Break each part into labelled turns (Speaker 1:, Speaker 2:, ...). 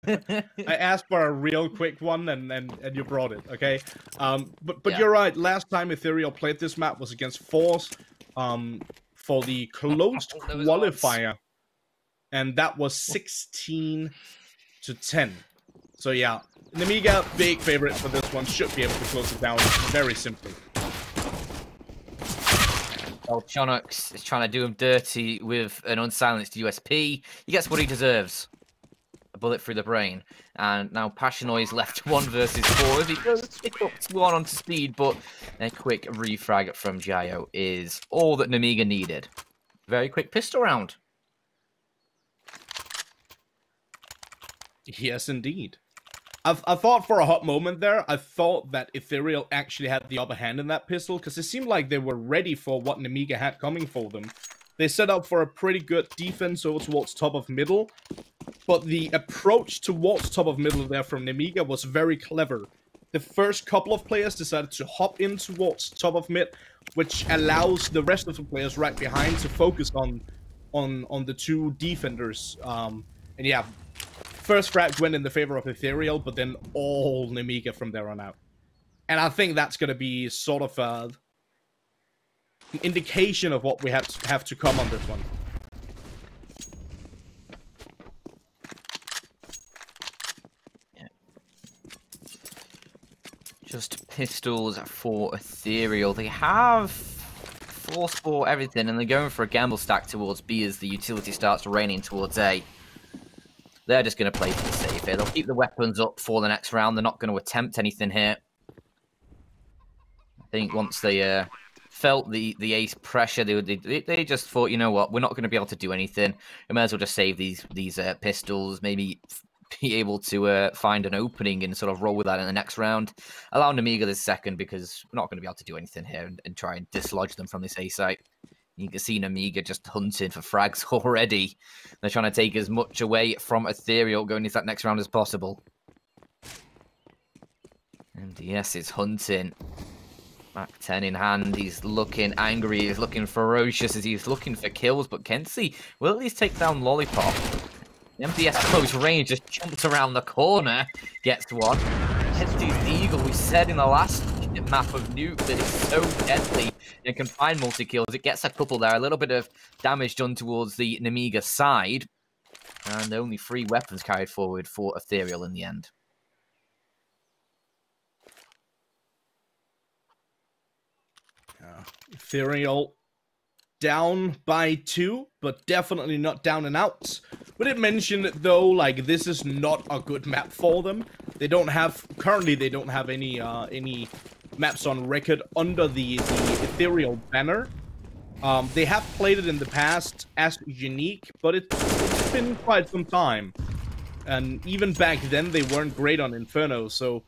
Speaker 1: I asked for a real quick one, and you brought it. Okay, but
Speaker 2: Yeah.
Speaker 1: you're right. Last time Ethereal played this map was against Force, for the closed qualifier, and that was 16-10. So yeah, Nemiga, big favorite for this one, should be able to close it down very simply.
Speaker 2: Well, Chonux is trying to do him dirty with an unsilenced USP. He gets what he deserves. A bullet through the brain. And now Passionoy is left 1 versus 4. He does pick up 1 onto speed, but a quick refrag from Jayo is all that Nemiga needed. Very quick pistol round.
Speaker 1: Yes, indeed. I thought for a hot moment there, I thought that Ethereal actually had the upper hand in that pistol, because it seemed like they were ready for what Nemiga had coming for them. They set up for a pretty good defense over towards top of middle, but the approach towards top of middle there from Nemiga was very clever. The first couple of players decided to hop in towards top of mid, which allows the rest of the players right behind to focus on the 2 defenders. And yeah, first frag went in the favor of Ethereal, but then all Nemiga from there on out. And I think that's going to be sort of an indication of what we have to come on this one.
Speaker 2: Yeah. Just pistols for Ethereal. They have force for everything, and they're going for a gamble stack towards B as the utility starts raining towards A. They're just going to play for the safe here. They'll keep the weapons up for the next round. They're not going to attempt anything here. I think once they felt the ace pressure, they just thought, you know what, we're not going to be able to do anything. We may as well just save these pistols, maybe be able to find an opening and sort of roll with that in the next round. Allow Nemiga this second, because we're not going to be able to do anything here and try and dislodge them from this A site. You can see Nemiga just hunting for frags already. They're trying to take as much away from Ethereal going into that next round as possible. And yes, it's hunting. Mac 10 in hand. He's looking angry. He's looking ferocious as he's looking for kills. But Kenzie will at least take down Lollipop. The MDS close range just jumps around the corner. Gets one. Kenzie's the Eagle. We said in the last map of Nuke that it's so deadly and can find multi-kills. It gets a couple there. A little bit of damage done towards the Nemiga side. And only 3 weapons carried forward for Ethereal in the end.
Speaker 1: Ethereal down by 2, but definitely not down and out. We did mention, though, like, this is not a good map for them. They don't have, currently they don't have any maps on record under the Ethereal banner. They have played it in the past as unique, but it's been quite some time. And even back then, they weren't great on Inferno, so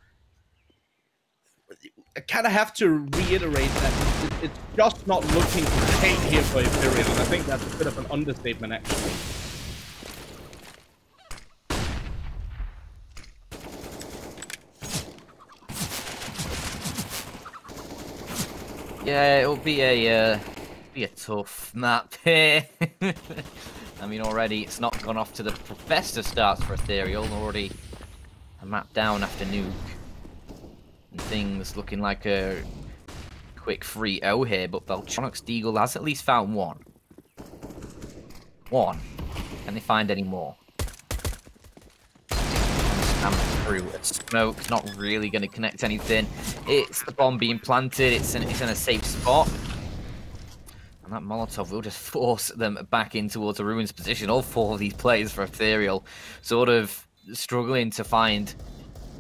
Speaker 1: I kind of have to reiterate that it's just not looking great here for Ethereal, and I think that's a bit of an understatement, actually.
Speaker 2: Yeah, it'll be a tough map here. I mean, already it's not gone off to the best of starts for Ethereal. Already a map down after Nuke. And things looking like a quick 3-0 here, but Beltronic's Deagle has at least found one. Can they find any more? Through a smoke, not really going to connect anything. It's the bomb being planted. It's in a safe spot. And that Molotov will just force them back in towards a Ruins position. All 4 of these players for Ethereal sort of struggling to find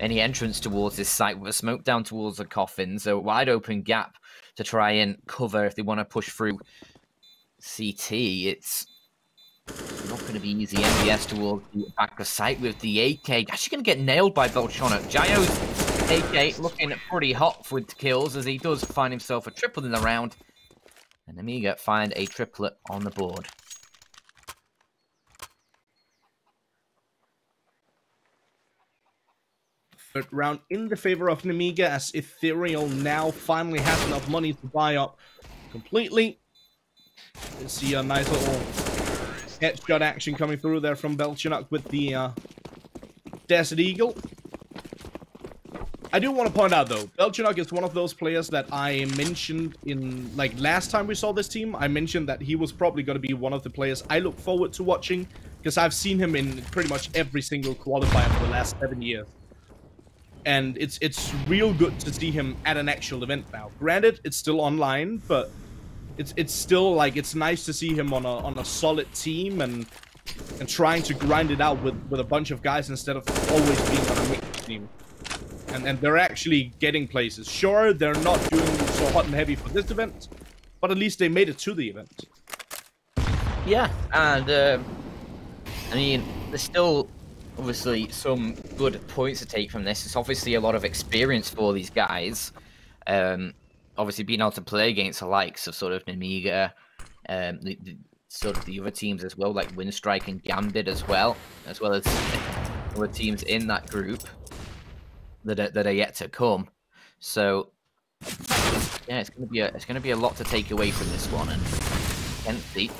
Speaker 2: any entrance towards this site with a smoke down towards the coffin. So wide open gap to try and cover if they want to push through CT. It's not going to be easy. MBS towards the back of site with the AK. Actually going to get nailed by Beltronic. Jayo's AK looking pretty hot with kills as he does find himself a triple in the round. And Nemiga find a triplet on the board.
Speaker 1: Third round in the favor of Nemiga, as Ethereal now finally has enough money to buy up completely. You see a nice little headshot action coming through there from Belchinock with the Desert Eagle. I do want to point out, though, Belchinock is one of those players that I mentioned in, like, last time we saw this team. I mentioned that he was probably going to be one of the players I look forward to watching, because I've seen him in pretty much every single qualifier for the last 7 years. And it's real good to see him at an actual event now. Granted, it's still online, but it's still, like, it's nice to see him on a solid team and trying to grind it out with a bunch of guys instead of always being on a mixed team. And they're actually getting places. Sure, they're not doing so hot and heavy for this event, but at least they made it to the event.
Speaker 2: Yeah, and I mean, there's still obviously some good points to take from this. It's obviously a lot of experience for these guys. Obviously, being able to play against the likes of sort of Nemiga, sort of the other teams as well, like Winstrike and Gambit as well as other teams in that group that are yet to come. So yeah, it's gonna be a lot to take away from this one, and Kenzie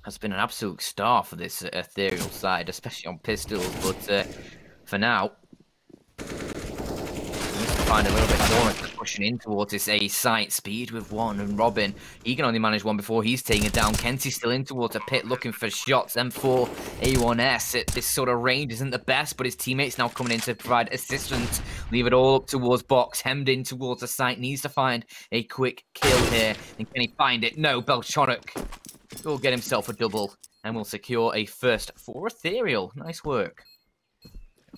Speaker 2: has been an absolute star for this Ethereal side, especially on pistols. But for now, needs to find a little bit more into pushing in towards this A site. Speed with one, and Robin, he can only manage one before he's taking it down. Kenzie's still in towards a pit looking for shots. M4 A1S, this sort of range isn't the best, but his teammates now coming in to provide assistance. Leave it all up towards box, hemmed in towards the site. Needs to find a quick kill here, and can he find it? No, Belchonic will get himself a double and will secure a first for Ethereal. Nice work.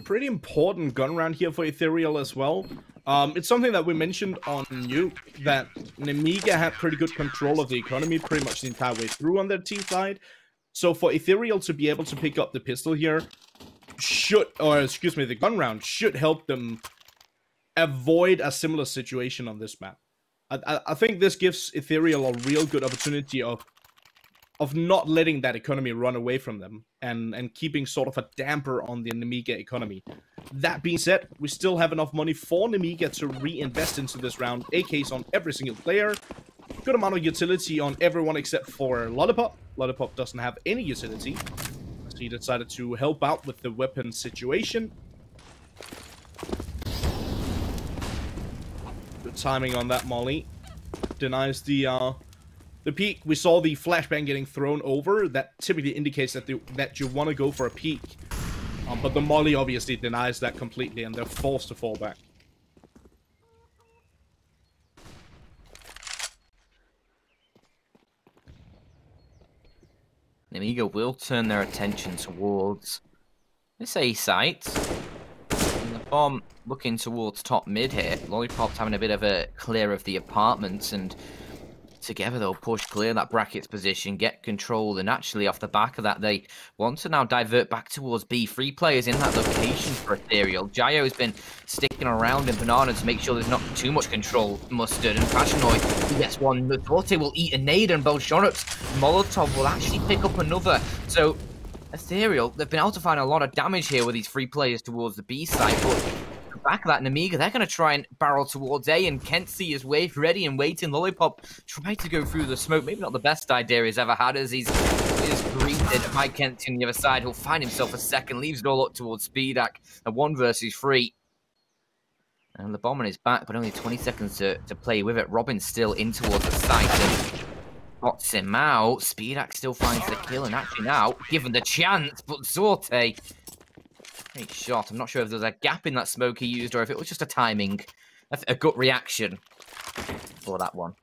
Speaker 1: Pretty important gun round here for Ethereal as well. It's something that we mentioned on Nuke, that Nemiga had pretty good control of the economy pretty much the entire way through on their team side. So for Ethereal to be able to pick up the pistol here the gun round should help them avoid a similar situation on this map. I think this gives Ethereal a real good opportunity of not letting that economy run away from them and keeping sort of a damper on the Nemiga economy. That being said, we still have enough money for Nemiga to reinvest into this round. AKs on every single player. Good amount of utility on everyone except for Lollipop. Lollipop doesn't have any utility, so he decided to help out with the weapon situation. Good timing on that molly. Denies the peek. We saw the flashbang getting thrown over. That typically indicates that you want to go for a peek. But the molly obviously denies that completely, and they're forced to fall back.
Speaker 2: Nemiga will turn their attention towards this A site. And the bomb looking towards top mid here. Lollipop's having a bit of a clear of the apartments, and together they'll push clear that brackets position, get control, and actually off the back of that they want to now divert back towards B. 3 players in that location for Ethereal. Jayo has been sticking around in Banana to make sure there's not too much control mustered, and Passionoid, he gets one. Forte will eat a nade, and Bolshonov's Molotov will actually pick up another. So Ethereal, they've been able to find a lot of damage here with these 3 players towards the B side, but back of that, Nemiga, they're going to try and barrel towards A, and Kenzie is ready and waiting. Lollipop tried to go through the smoke. Maybe not the best idea he's ever had, as he's greeted by Kenzie on the other side. He'll find himself a second, leaves it all up towards Speedak. A 1 versus 3. And the bomb on his back, but only 20 seconds to play with it. Robin's still in towards the site and spots him out. Speedak still finds the kill, and actually now, given the chance, but Zorte, great shot. I'm not sure if there was a gap in that smoke he used or if it was just a timing, a gut reaction for that one.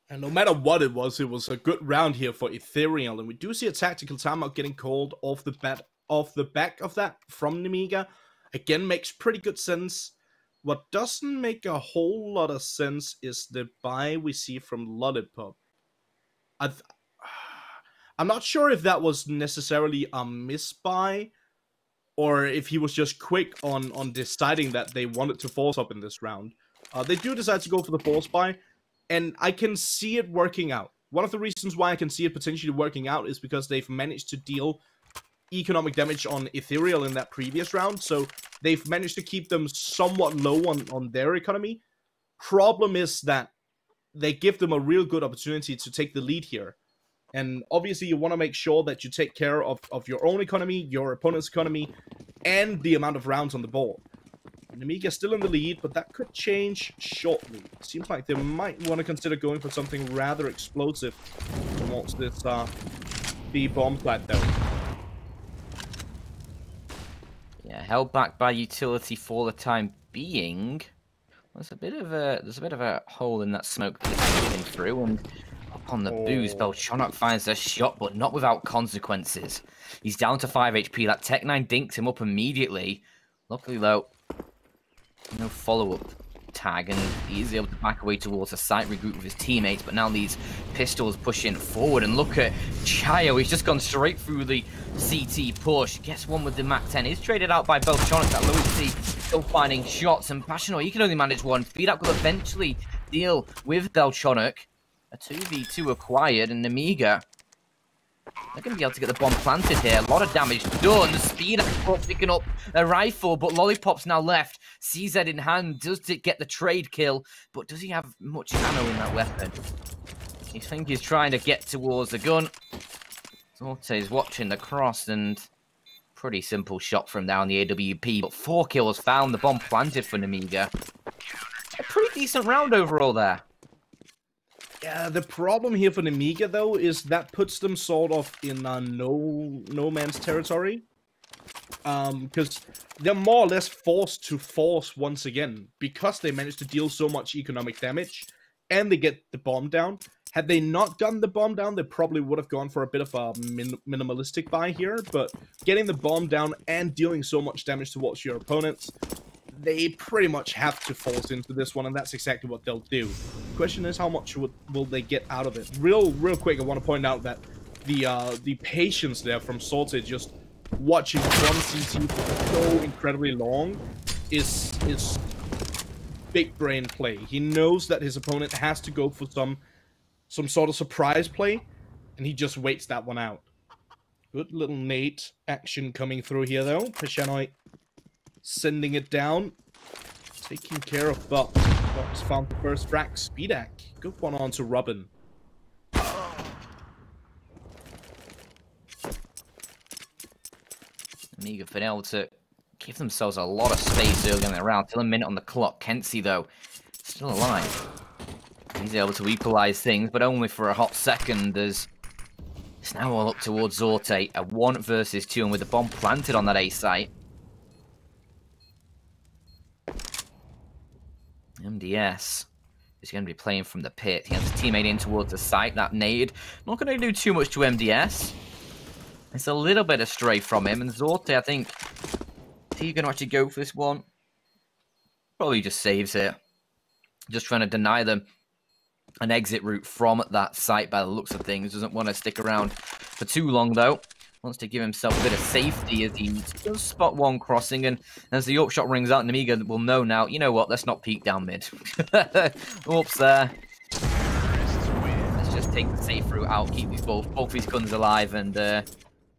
Speaker 1: And no matter what it was a good round here for Ethereal, and we do see a tactical timeout getting called off the back of that from Nemiga. Again, makes pretty good sense. What doesn't make a whole lot of sense is the buy we see from Lollipop. I'm not sure if that was necessarily a misbuy, or if he was just quick on deciding that they wanted to force up in this round. They do decide to go for the force buy, and I can see it working out. One of the reasons why I can see it potentially working out is because they've managed to deal economic damage on Ethereal in that previous round, so they've managed to keep them somewhat low on their economy. Problem is that they give them a real good opportunity to take the lead here. And obviously, you want to make sure that you take care of your own economy, your opponent's economy, and the amount of rounds on the board. Nemiga still in the lead, but that could change shortly. It seems like they might want to consider going for something rather explosive towards this B bomb plant, though.
Speaker 2: Yeah, held back by utility for the time being. There's a bit of a hole in that smoke that is moving through, and up on the booze, Belchonok finds a shot, but not without consequences. He's down to 5 HP. That Tech 9 dinked him up immediately. Luckily, though, no follow-up tag, and he's able to back away towards a site, regroup with his teammates, but now these pistols pushing forward, and look at Chayo, he's just gone straight through the CT push, gets one with the MAC-10, he's traded out by Belchonok, that low C, still finding shots, and Passional, he can only manage one, Speedak will eventually deal with Belchonok, a 2v2 acquired, and Nemiga, they're going to be able to get the bomb planted here. A lot of damage done. Speedak picking up a rifle, but Lollipop's now left. CZ in hand. Does it get the trade kill? But does he have much ammo in that weapon? You think he's trying to get towards the gun. Zorte's watching the cross, and pretty simple shot from down the AWP. But 4 kills found. The bomb planted for Nemiga. A pretty decent round overall there.
Speaker 1: Yeah, the problem here for Nemiga, though, is that puts them sort of in no man's territory. Because they're more or less forced to force once again, because they managed to deal so much economic damage, and they get the bomb down. Had they not gotten the bomb down, they probably would have gone for a bit of a minimalistic buy here, but getting the bomb down and dealing so much damage towards your opponents, they pretty much have to force into this one, and that's exactly what they'll do. The question is, how much will they get out of it? Real quick, I want to point out that the patience there from Sorted, just watching one CT for so incredibly long, is big brain play. He knows that his opponent has to go for some sort of surprise play, and he just waits that one out. Good little nade action coming through here, though. Peshanoy sending it down, taking care of Buck. Buck's found the first frag. Speedak, good one on to Robin.
Speaker 2: Nemiga been able to give themselves a lot of space early in the round. Still a minute on the clock. Kenzie, though, still alive. He's able to equalize things, but only for a hot second, as it's now all up towards Zorte. A 1 versus 2, and with the bomb planted on that A site, MDS is going to be playing from the pit. He has his teammate in towards the site. That nade, not going to do too much to MDS. It's a little bit astray from him. And Zorte, I think, is he going to actually go for this one? Probably just saves it. Just trying to deny them an exit route from that site by the looks of things. Doesn't want to stick around for too long, though. Wants to give himself a bit of safety as he does spot one crossing, and as the upshot rings out, Nemiga will know now, you know what, let's not peek down mid. Oops there. Let's just take the safe route out, keep these both these guns alive, and head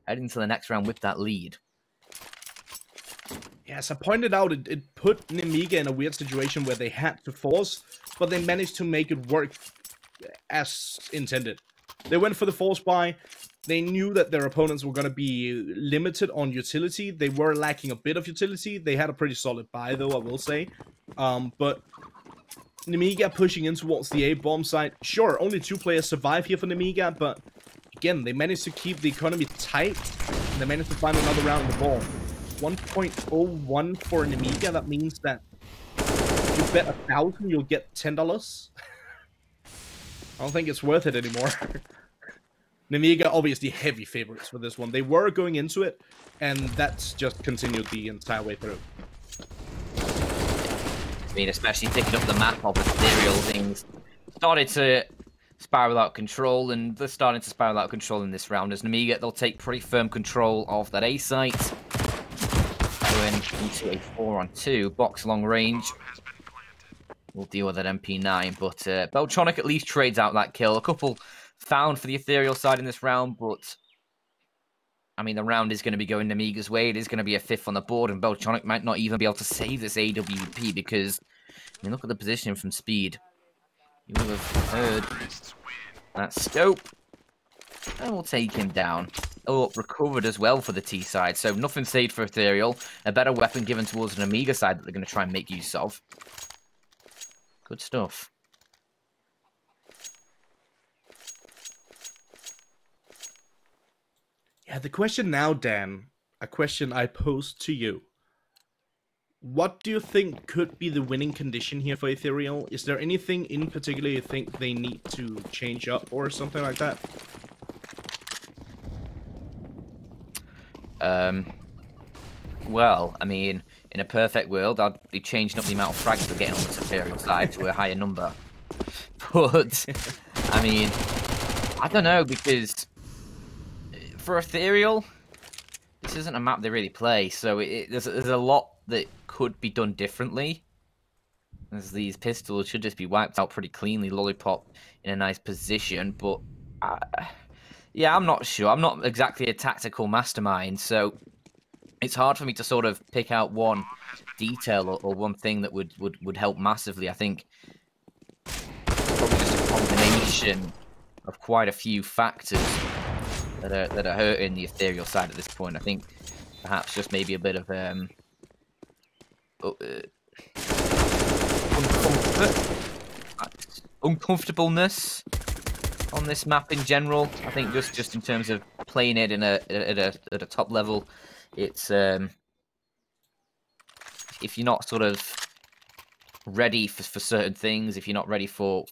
Speaker 2: into the next round with that lead.
Speaker 1: Yeah, as I pointed out, it put Nemiga in a weird situation where they had to force, but they managed to make it work as intended. They went for the force buy. They knew that their opponents were going to be limited on utility. They were lacking a bit of utility. They had a pretty solid buy, though, I will say. But Nemiga pushing in towards the A-bomb site. Sure, only 2 players survive here for Nemiga, but again, they managed to keep the economy tight, and they managed to find another round of the ball. 1.01 for Nemiga. That means that if you bet 1,000, you'll get $10. I don't think it's worth it anymore. Nemiga, obviously heavy favorites for this one. They were going into it, and that's just continued the entire way through.
Speaker 2: I mean, especially picking up the map of ethereal things. Started to spiral out of control, and they're starting to spiral out of control in this round. As Nemiga, they'll take pretty firm control of that A site. Going into a 4-on-2, box long range. We'll deal with that MP9, but Belchonok at least trades out that kill. A couple found for the ethereal side in this round, but I mean, the round is going to be going Nemiga's way. It is going to be a 5th on the board, and Belchonok might not even be able to save this AWP because, I mean, look at the position from Speed. You will have heard that scope. And we'll take him down. Oh, recovered as well for the T side. So nothing saved for Ethereal. A better weapon given towards an Nemiga side that they're going to try and make use of. Good stuff.
Speaker 1: Yeah, the question now, Dan, a question I pose to you. What do you think could be the winning condition here for Ethereal? Is there anything in particular you think they need to change up or something like that?
Speaker 2: Well, I mean, in a perfect world, I'd be changing up the amount of frags we're getting on the Ethereal side to a higher number. But, I mean, I don't know, because for Ethereal, this isn't a map they really play, so there's a lot that could be done differently. As these pistols should just be wiped out pretty cleanly, Lollipop in a nice position, but yeah, I'm not sure. I'm not exactly a tactical mastermind, so it's hard for me to sort of pick out one detail or one thing that would help massively. I think probably just a combination of quite a few factors that are hurting the Ethereal side at this point. I think perhaps just maybe a bit of uncomfortableness on this map in general. I think just in terms of playing it at a top level, it's if you're not sort of ready for certain things, if you're not ready for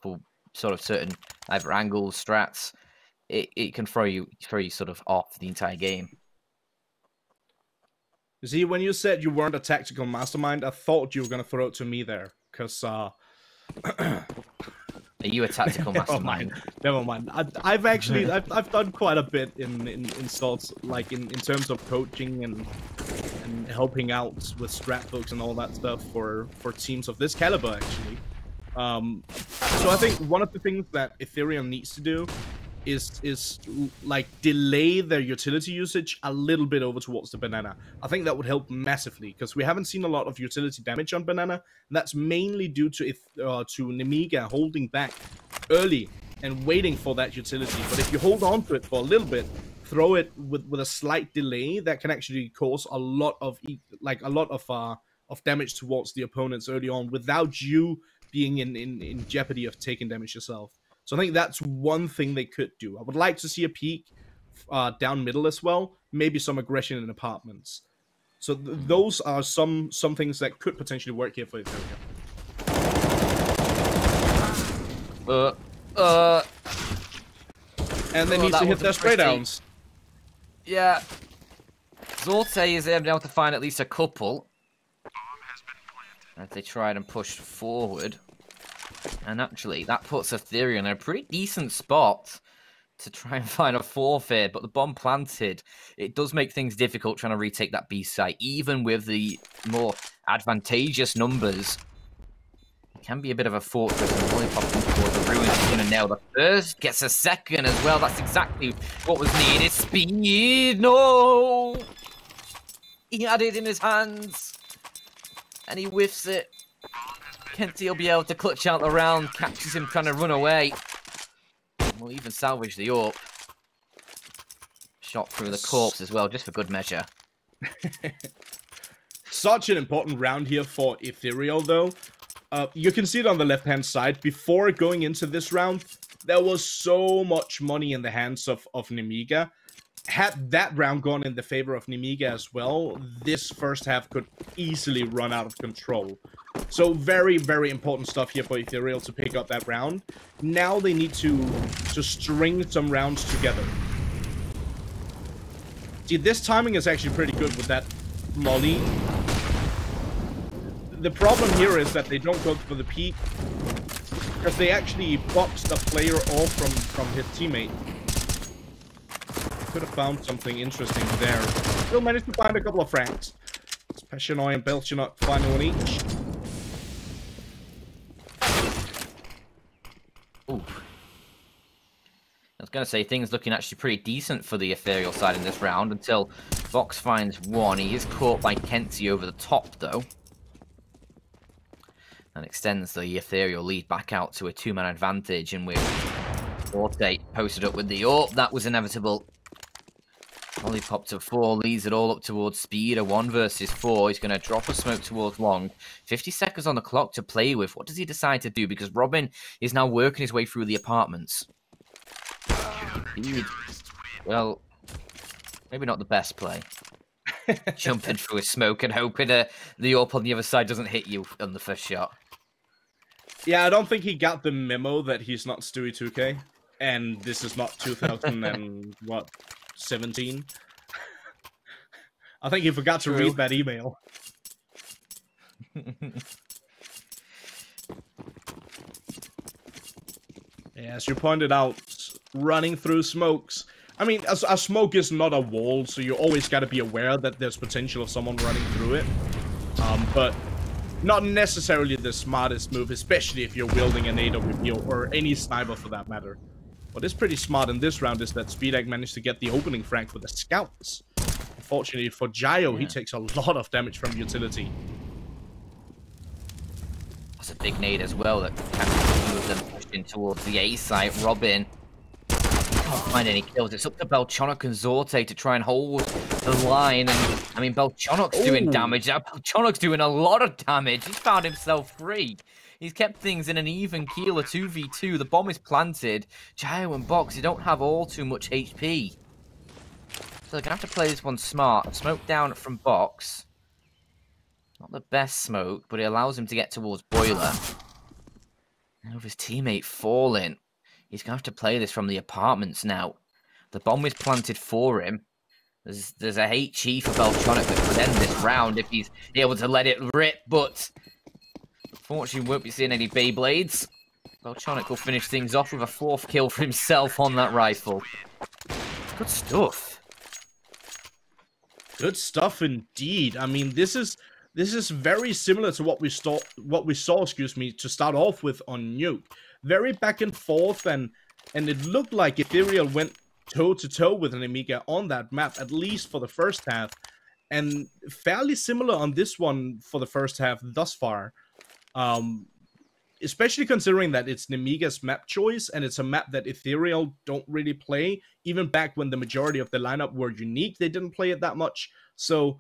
Speaker 2: sort of certain either angles, strats, it can throw you sort of off the entire game.
Speaker 1: You see, when you said you weren't a tactical mastermind, I thought you were going to throw it to me there, because
Speaker 2: Are you a tactical mastermind?
Speaker 1: Never mind. I've actually I've done quite a bit in sorts, like in terms of coaching and helping out with strat books and all that stuff for teams of this caliber, actually. So I think one of the things that Ethereum needs to do is like delay their utility usage a little bit over towards the banana. I think that would help massively, because we haven't seen a lot of utility damage on banana, and that's mainly due to Nemiga holding back early and waiting for that utility. But if you hold on to it for a little bit, throw it with a slight delay, that can actually cause a lot of damage towards the opponents early on without you being in jeopardy of taking damage yourself. So I think that's one thing they could do. I would like to see a peek down middle as well. Maybe some aggression in apartments. So those are some things that could potentially work here for Ethereal. And they need to hit their spray downs.
Speaker 2: Yeah. Zorte is able to find at least a couple. As they tried and pushed forward. And actually, that puts Ethereal in a pretty decent spot to try and find a forfeit, but the bomb planted, it does make things difficult trying to retake that B site, even with the more advantageous numbers. It can be a bit of a fortress, and Lollipop towards the ruins is going to nail the first, gets a second as well. That's exactly what was needed. Speed, no! He had it in his hands, and he whiffs it. Kenty will be able to clutch out the round, catches him trying to run away. We'll even salvage the AWP. Shot through the corpse as well, just for good measure.
Speaker 1: Such an important round here for Ethereal, though. You can see it on the left-hand side. Before going into this round, there was so much money in the hands of Nemiga. Had that round gone in the favor of Nemiga as well, this first half could easily run out of control. So very, very important stuff here for Ethereal to pick up that round. Now they need to string some rounds together. See, this timing is actually pretty good with that molly. The problem here is that they don't go for the peak, because they actually boxed a player off from his teammate. Could have found something interesting there. Still managed to find a couple of frags. It's Passionoi and Belchinot finding one each.
Speaker 2: Ooh. I was going to say, things looking actually pretty decent for the Ethereal side in this round, until Vox finds one. He is caught by Kenty over the top, though. And extends the Ethereal lead back out to a two-man advantage, and with Forte posted up with the AWP. That was inevitable. Lollipop to 4, leads it all up towards Speed. A 1 versus 4. He's going to drop a smoke towards Long. 50 seconds on the clock to play with. What does he decide to do? Because Robin is now working his way through the apartments. Speed, well, maybe not the best play. Jumping through a smoke and hoping the AWP on the other side doesn't hit you on the first shot.
Speaker 1: Yeah, I don't think he got the memo that he's not Stewie 2K. And this is not 2017. I think he forgot to read that email. Yeah, as you pointed out, running through smokes. I mean, a smoke is not a wall, so you always got to be aware that there's potential of someone running through it. But not necessarily the smartest move, especially if you're wielding an AWP or any sniper for that matter. What is pretty smart in this round is that Speedak managed to get the opening frag with the scouts. Unfortunately for Gio, he takes a lot of damage from utility.
Speaker 2: That's a big nade as well that can move them pushing towards the A site. Robin can't find any kills. It's up to Belchonok and Zorte to try and hold the line. And I mean, Belchonok's doing damage. Belchonok's doing a lot of damage. He's found himself free. He's kept things in an even keel, a 2v2. The bomb is planted. Gio and Box, they don't have all too much HP. So they're going to have to play this one smart. Smoke down from Box. Not the best smoke, but it allows him to get towards Boiler. And with his teammate falling, he's going to have to play this from the apartments now. The bomb is planted for him. There's a HE for Beltronic that could end this round if he's able to let it rip, but unfortunately, we won't be seeing any Beyblades. Beltronic will finish things off with a 4th kill for himself on that rifle. Good stuff.
Speaker 1: Good stuff indeed. I mean, this is very similar to what we saw, excuse me, to start off with on Nuke. Very back and forth, and it looked like Ethereal went toe-to-toe with Nemiga on that map, at least for the first half. And fairly similar on this one for the first half thus far. Especially considering that it's Nemiga's map choice, and it's a map that Ethereal don't really play. Even back when the majority of the lineup were unique, they didn't play it that much. So,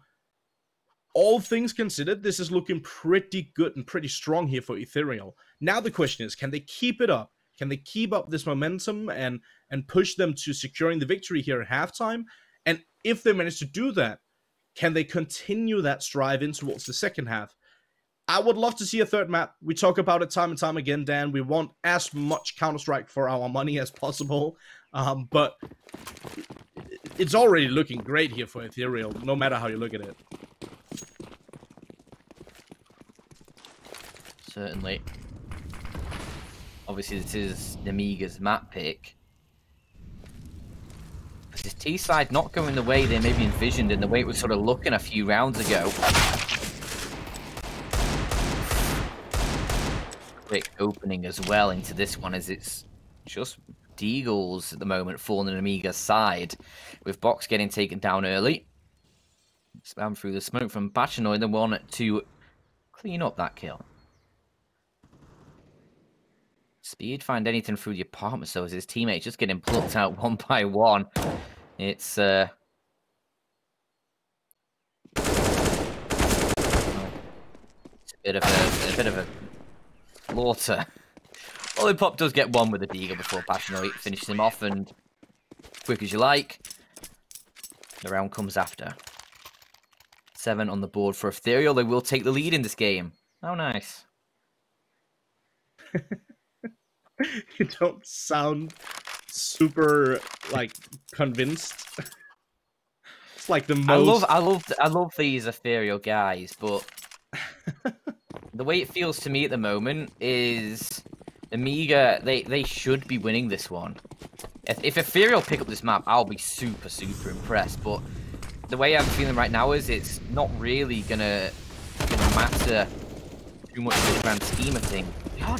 Speaker 1: all things considered, this is looking pretty good and pretty strong here for Ethereal. Now the question is, can they keep it up? Can they keep up this momentum and push them to securing the victory here at halftime? And if they manage to do that, can they continue that strive in towards the second half? I would love to see a third map. We talk about it time and time again, Dan. We want as much Counter-Strike for our money as possible. But it's already looking great here for Ethereal, no matter how you look at it.
Speaker 2: Certainly. Obviously, this is Nemiga's map pick. This T-side not going the way they maybe envisioned and the way it was sort of looking a few rounds ago. Quick opening as well into this one, as it's just Deagles at the moment falling on Nemiga's side, with Box getting taken down early. Spam through the smoke from Bachanoy, the one to clean up that kill. Speed find anything through the apartment, so as his teammates just getting plucked out one by one. It's a bit of a slaughter. Lollipop does get one with a Deagle before Bachanoy finishes him off, and quick as you like, the round comes after. 7 on the board for Ethereal. They will take the lead in this game. Oh, nice.
Speaker 1: You don't sound super, like, convinced. It's like the most...
Speaker 2: I love these Ethereal guys, but the way it feels to me at the moment is Nemiga, they should be winning this one. If Ethereal pick up this map, I'll be super, super impressed, but the way I'm feeling right now is it's not really gonna matter too much in the grand scheme of things.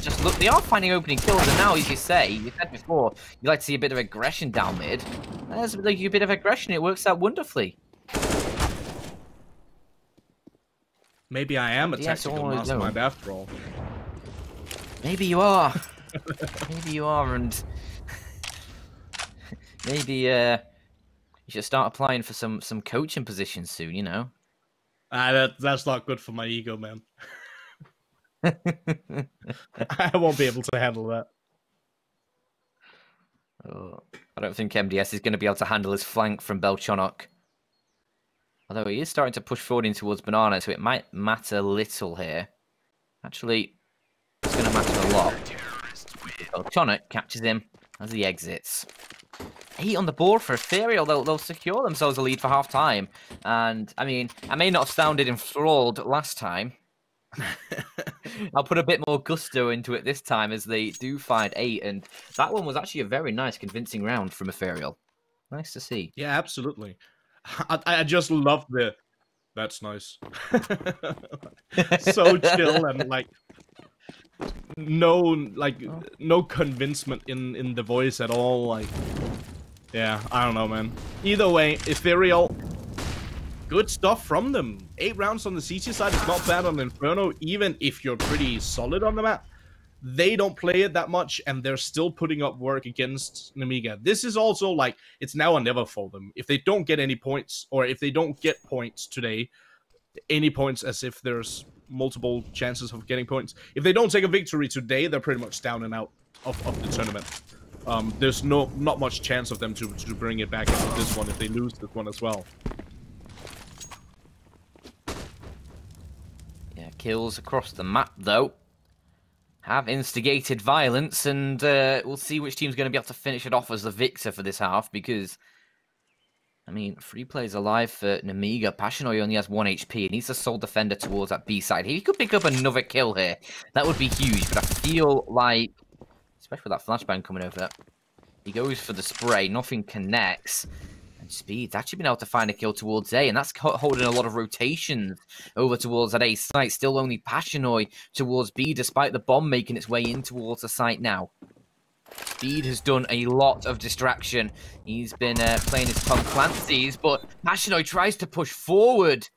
Speaker 2: Just look, they are finding opening kills, and now, as you say, you said before, you like to see a bit of aggression down mid. There's like a bit of aggression, it works out wonderfully.
Speaker 1: Maybe I am a tactical mastermind after all.
Speaker 2: Maybe you are. Maybe you are, and Maybe you should start applying for some coaching positions soon. You know.
Speaker 1: That's not good for my ego, man. I won't be able to handle that.
Speaker 2: Oh, I don't think MDS is going to be able to handle his flank from Belchonok. Although he is starting to push forward in towards Banana, so it might matter little here. Actually, it's going to matter a lot. Belchonok catches him as he exits. 8 on the board for Ethereal. They'll secure themselves a lead for half-time. And, I mean, I may not have sounded enthralled last time. I'll put a bit more gusto into it this time as they do find 8. And that one was actually a very nice, convincing round from Ethereal. Nice to see.
Speaker 1: Yeah, absolutely. I just love the... That's nice. So chill and, like... no convincement in the voice at all. Like, yeah, I don't know, man. Either way, Ethereal, good stuff from them. 8 rounds on the CT side is not bad on Inferno, even if you're pretty solid on the map. They don't play it that much, and they're still putting up work against Nemiga. This is also, like, it's now or never for them. If they don't get any points, or if they don't get points today, any points as if there's multiple chances of getting points. If they don't take a victory today, they're pretty much down and out of the tournament. There's not much chance of them to bring it back into this one if they lose this one as well.
Speaker 2: Yeah, kills across the map, though. Have instigated violence, and we'll see which team's going to be able to finish it off as the victor for this half, because, I mean, 3 players alive for Nemiga. Passionoi only has 1 HP. He needs a sole defender towards that B side. He could pick up another kill here. That would be huge, but I feel like, especially with that flashbang coming over, he goes for the spray. Nothing connects. And Speed's actually been able to find a kill towards A, and that's holding a lot of rotations over towards that A site. Still only Passionoi towards B, despite the bomb making its way in towards the site now. Speed has done a lot of distraction. He's been playing his Tom Clancy's, but Passionoi tries to push forward.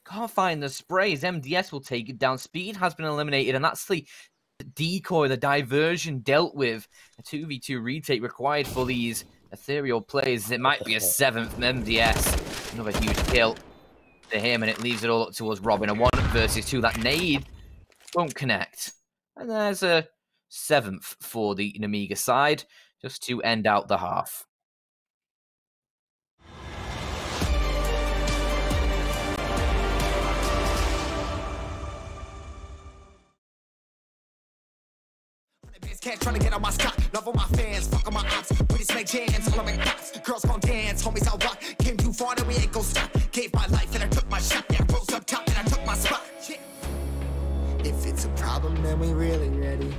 Speaker 2: Can't find the sprays. MDS will take it down. Speed has been eliminated, and that's the decoy, the diversion dealt with. A 2v2 retake required for these Ethereal players. It might be a 7th from MDS. Another huge kill to him, and it leaves it all up towards Robin. A 1 versus 2. That nade won't connect. And there's a 7th for the Nemiga side, just to end out the half.
Speaker 3: Trying to get on my stock, love on my fans, fuck on my ops. We just make jams, all I make pops. Girls gon' dance, homies I'll rock. Came too far, and we ain't gon' stop. Gave my life and I took my shot. Yeah, rose up top and I took my spot. Yeah. If it's a problem, then we really ready.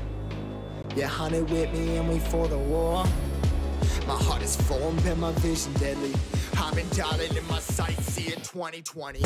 Speaker 3: Yeah, honey with me and we for the war. My heart is formed and my vision deadly. I've been dialing in my sights, see it 2020.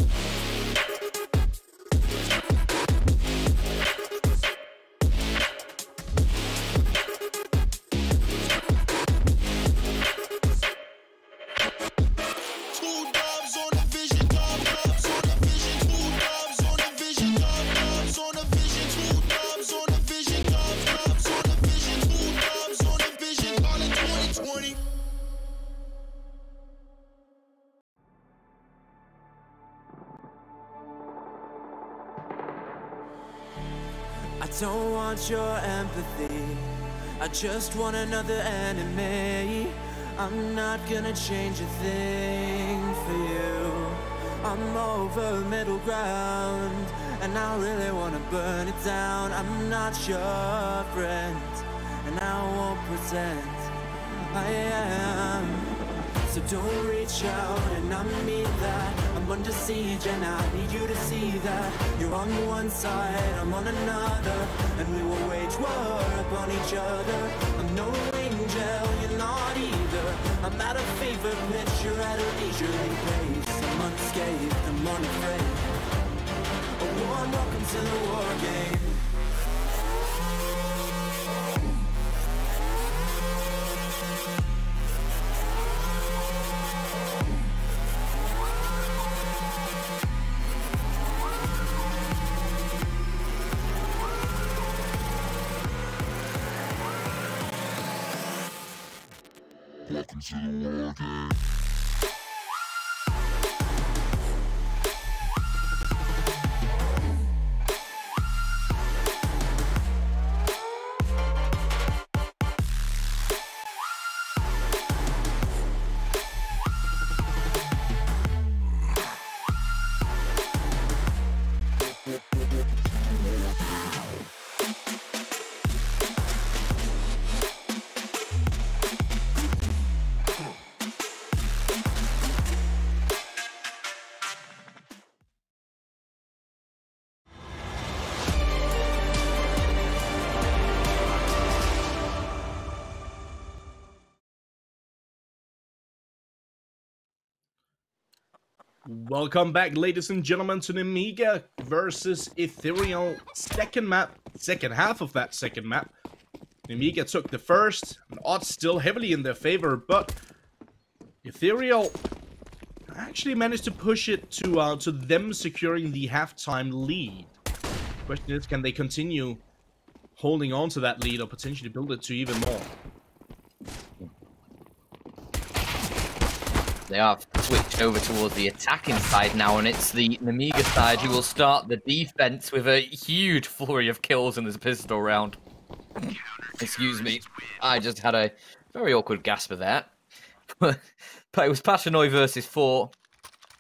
Speaker 3: I don't want your empathy, I just want another enemy. I'm not gonna change a thing for you. I'm over middle ground, and I really wanna burn it down. I'm not your friend, and I won't pretend I am. So don't reach out, and I mean that. I'm under siege, and I need you to see that. You're on one side, I'm on another, and we will wage war upon each other. I'm no angel, you're not either. I'm at a fever pitch, you're at a leisurely pace. I'm unscathed, I'm unafraid. A warm welcome to the war game.
Speaker 4: Welcome to
Speaker 1: Welcome back, ladies and gentlemen, to Nemiga versus ETHEREAL. Second half of that second map. Nemiga took the first, and odds still heavily in their favor, but ETHEREAL actually managed to push it to them securing the halftime lead. The question is, can they continue holding on to that lead or potentially build it to even more?
Speaker 2: They have switched over towards the attacking side now, and it's the Nemiga side who will start the defense with a huge flurry of kills in this pistol round. Excuse me, I just had a very awkward gasp of that. But it was Pashanoi versus 4,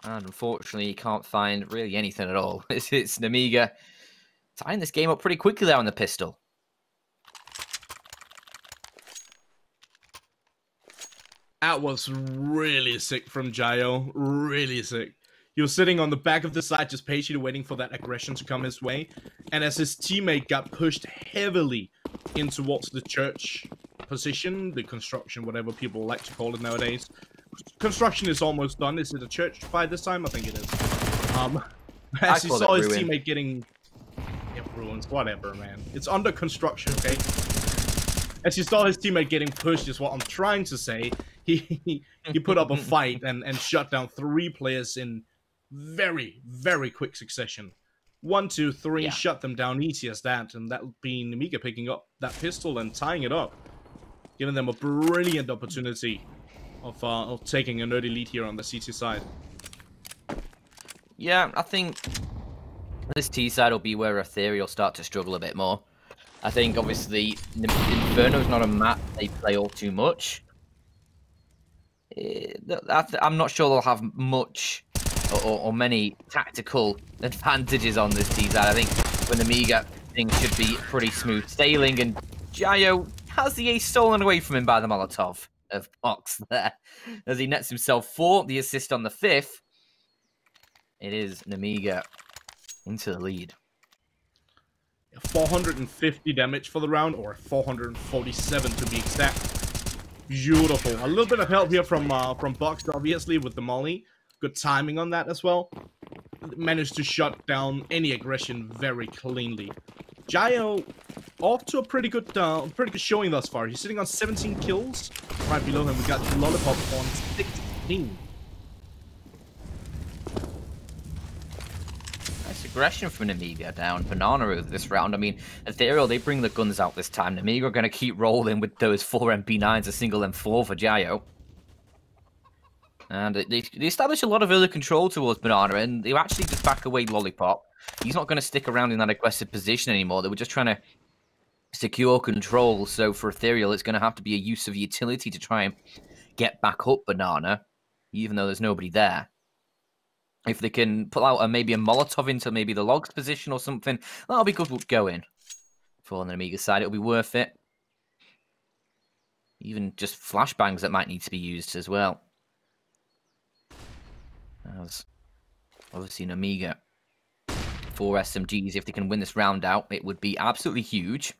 Speaker 2: and unfortunately you can't find really anything at all. It's Nemiga tying this game up pretty quickly there on the pistol.
Speaker 1: That was really sick from Jayo. Really sick. He was sitting on the back of the side, just patiently waiting for that aggression to come his way. And as his teammate got pushed heavily in towards the church position, the construction, whatever people like to call it nowadays. Construction is almost done. Is it a church by this time? I think it is. As he saw his teammate getting... Yeah, ruins, whatever, man. It's under construction, okay? As he saw his teammate getting pushed is what I'm trying to say. He put up a fight and shut down 3 players in very, very quick succession. 1, 2, 3, shut them down easy as that, and that being Nemiga picking up that pistol and tying it up, giving them a brilliant opportunity of taking an early lead here on the CT side.
Speaker 2: Yeah, I think this T side will be where ETHEREAL start to struggle a bit more. I think obviously Inferno is not a map they play all too much. I'm not sure they'll have much or many tactical advantages on this T side. I think when Nemiga, things should be pretty smooth sailing, and Jayo has the ace stolen away from him by the Molotov of Box there, as he nets himself 4, the assist on the 5th. It is Nemiga into the lead.
Speaker 1: 450 damage for the round, or 447 to be exact. Beautiful. A little bit of help here from Box, obviously, with the molly. Good timing on that as well. Managed to shut down any aggression very cleanly. Jayo off to a pretty good showing thus far. He's sitting on 17 kills. Right below him, we got Lollipop on 16.
Speaker 2: Nice aggression from Nemiga down. Banana over this round. I mean, ETHEREAL, they bring the guns out this time. Nemiga are going to keep rolling with those 4 MP9s, a single M4 for Jayo. And they establish a lot of early control towards Banana, and they actually just back away Lollipop. He's not going to stick around in that aggressive position anymore. They were just trying to secure control. So for ETHEREAL, it's going to have to be a use of utility to try and get back up Banana, even though there's nobody there. If they can pull out maybe a Molotov into maybe the logs position or something, that'll be good going. For the Nemiga side, it'll be worth it. Even just flashbangs that might need to be used as well. As obviously Nemiga, 4 SMGs, if they can win this round out, it would be absolutely huge.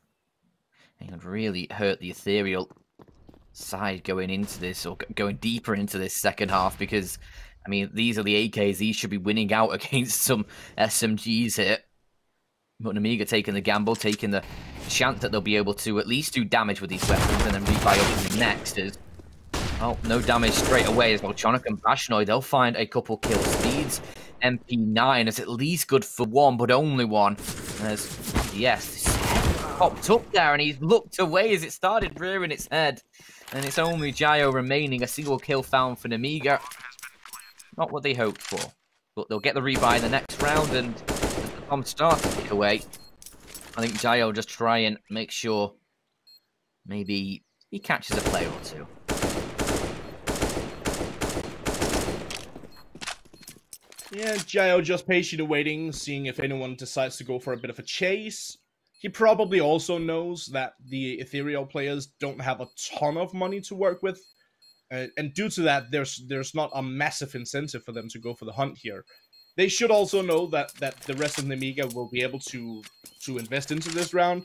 Speaker 2: And it would really hurt the ETHEREAL side going into this, or going deeper into this second half, because, I mean, these are the AKs. These should be winning out against some SMGs here. But Nemiga taking the gamble, taking the chance that they'll be able to at least do damage with these weapons, and then rebuy up in the next is... Oh, no damage straight away as well. Chonic and Pashanoi, they'll find a couple kill speeds. MP9 is at least good for 1, but only 1. As, yes, his head popped up there, and he's looked away as it started rearing its head. And it's only Jayo remaining, a single kill found for Nemiga. Not what they hoped for. But they'll get the rebuy in the next round, and as the bomb starts to tick away, I think Jayo will just try and make sure maybe he catches a player or 2.
Speaker 1: Yeah, Jayo just patiently waiting, seeing if anyone decides to go for a bit of a chase. He probably also knows that the ETHEREAL players don't have a ton of money to work with. And due to that, there's not a massive incentive for them to go for the hunt here. They should also know that the rest of Nemiga will be able to invest into this round.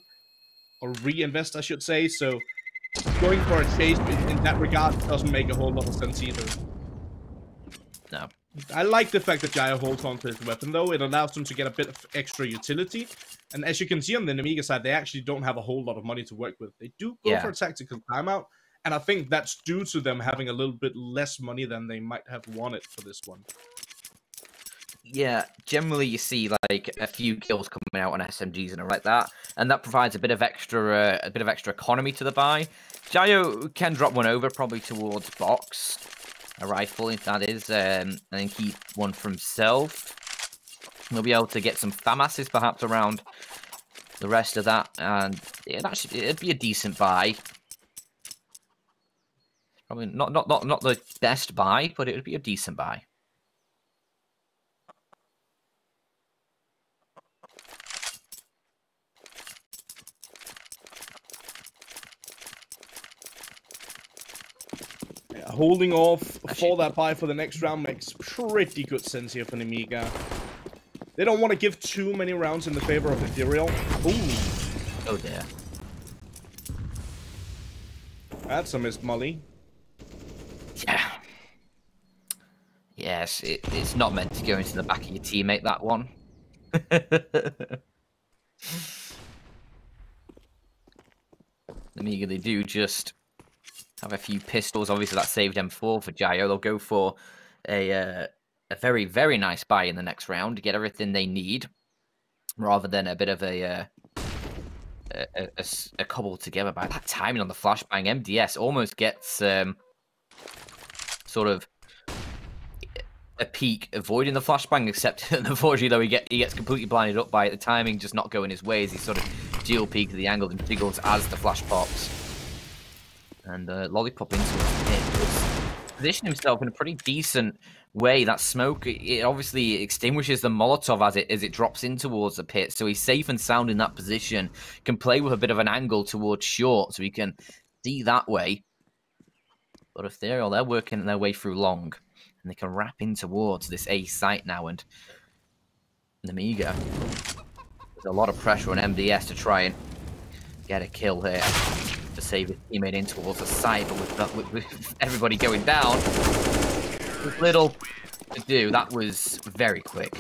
Speaker 1: Or reinvest, I should say. So going for a chase in that regard doesn't make a whole lot of sense either.
Speaker 2: No.
Speaker 1: I like the fact that Jaya holds on to his weapon, though. It allows him to get a bit of extra utility. And as you can see on the Nemiga side, they actually don't have a whole lot of money to work with. They do go for a tactical timeout, and I think that's due to them having a little bit less money than they might have wanted for this one.
Speaker 2: Yeah, generally you see like a few kills coming out on SMGs and like that, and that provides a bit of extra economy to the buy. Jayo can drop one over probably towards box, a rifle if that is, and then keep one for himself. He'll be able to get some FAMASs perhaps around the rest of that, and it'd be a decent buy. Probably not the best buy, but it would be a decent buy.
Speaker 1: Holding off for that buy for the next round makes pretty good sense here for Nemiga. They don't want to give too many rounds in the favor of ETHEREAL. Ooh.
Speaker 2: Oh dear.
Speaker 1: That's a missed molly.
Speaker 2: Yeah. Yes, it's not meant to go into the back of your teammate, that one. Nemiga, they do just have a few pistols. Obviously, that saved M4 for Jayo. They'll go for a very, very nice buy in the next round to get everything they need, rather than a bit of a cobbled together by that timing on the flashbang. MDS almost gets sort of a peak avoiding the flashbang, except unfortunately though he gets completely blinded up by it. The timing just not going his way as he sort of dual peaks the angle and jiggles as the flash pops. And Lollipop into it. Position himself in a pretty decent way. That smoke, it obviously extinguishes the Molotov as it drops in towards the pit. So he's safe and sound in that position. Can play with a bit of an angle towards short, so he can see that way. But ETHEREAL, they're working their way through long, and they can wrap in towards this A site now. And Nemiga, there's a lot of pressure on MDS to try and get a kill here to save his teammate in towards the site, but with everybody going down, there's little to do. That was very quick.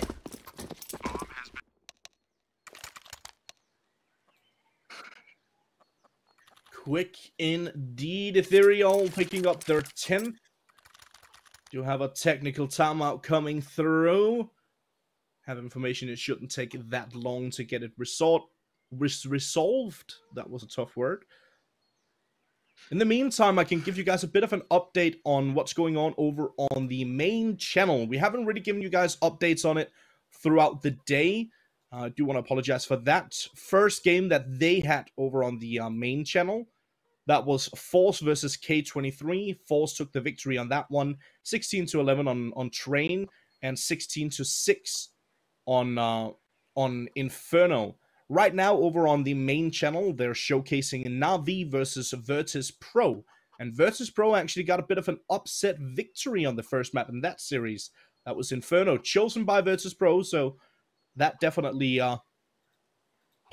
Speaker 1: Quick indeed. ETHEREAL picking up their 10th. Do have a technical timeout coming through. Have information it shouldn't take that long to get it resolved. That was a tough word. In the meantime, I can give you guys a bit of an update on what's going on over on the main channel. We haven't really given you guys updates on it throughout the day. I do want to apologize for that. First game that they had over on the main channel, that was Force versus K23. Force took the victory on that one, 16-11 on Train, and 16-6 on Inferno. Right now, over on the main channel, they're showcasing Na'Vi versus Virtus Pro. And Virtus Pro actually got a bit of an upset victory on the first map in that series. That was Inferno, chosen by Virtus Pro, so that definitely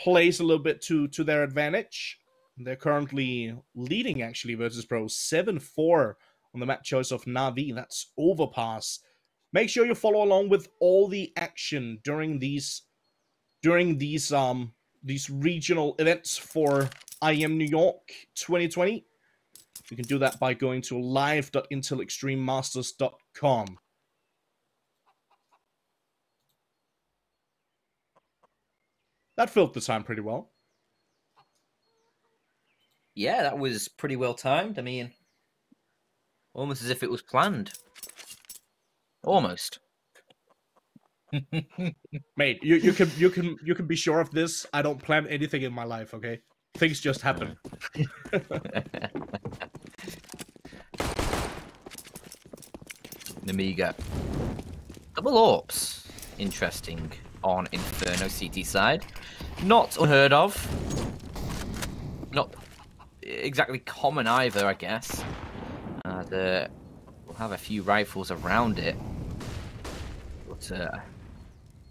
Speaker 1: plays a little bit to their advantage. They're currently leading, actually, Virtus Pro 7-4 on the map choice of Na'Vi. That's Overpass. Make sure you follow along with all the action during these regional events for IEM New York 2020. You can do that by going to live.intelextrememasters.com. That filled the time pretty well.
Speaker 2: Yeah, that was pretty well timed. I mean, almost as if it was planned. Almost.
Speaker 1: Mate, you can be sure of this. I don't plan anything in my life, okay? Things just happen.
Speaker 2: Nemiga. Double orbs. Interesting on Inferno CT side. Not unheard of. Not exactly common either, I guess. We'll have a few rifles around it. But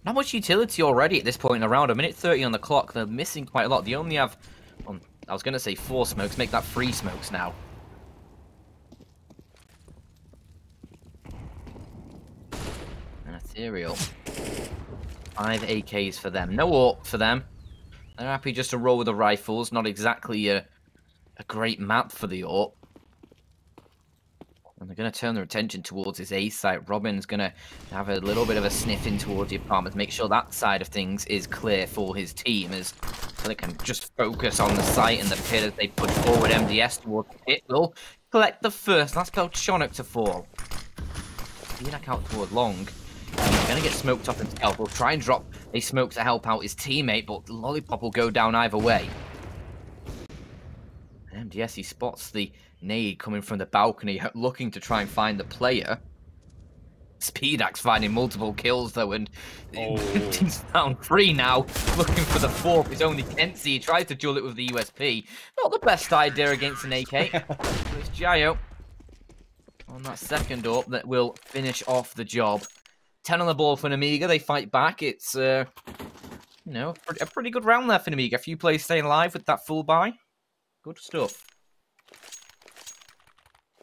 Speaker 2: not much utility already at this point in the round. A minute 30 on the clock. They're missing quite a lot. They only have, I was going to say 4 smokes. Make that 3 smokes now. Ethereal. 5 AKs for them. No AWP for them. They're happy just to roll with the rifles. Not exactly a great map for the AWP. And they're going to turn their attention towards his A site. Robin's going to have a little bit of a sniff in towards the apartments, make sure that side of things is clear for his team, as they can just focus on the site and the pit as they push forward. MDS towards the pit will collect the first. That's Belchonic to fall. Vinak out toward long. He's going to get smoked up himself. He'll try and drop a smoke to help out his teammate, but the Lollipop will go down either way. MDS, he spots the nade coming from the balcony, looking to try and find the player. Speedax finding multiple kills though, and he's down 3 now, looking for the 4th. It's only Kenzie. He tries to duel it with the USP. Not the best idea against an AK. It's Jayo on that second up that will finish off the job. 10 on the ball for Nemiga. They fight back. It's you know, a pretty good round there for Nemiga. A few players staying alive with that full buy. Good stuff.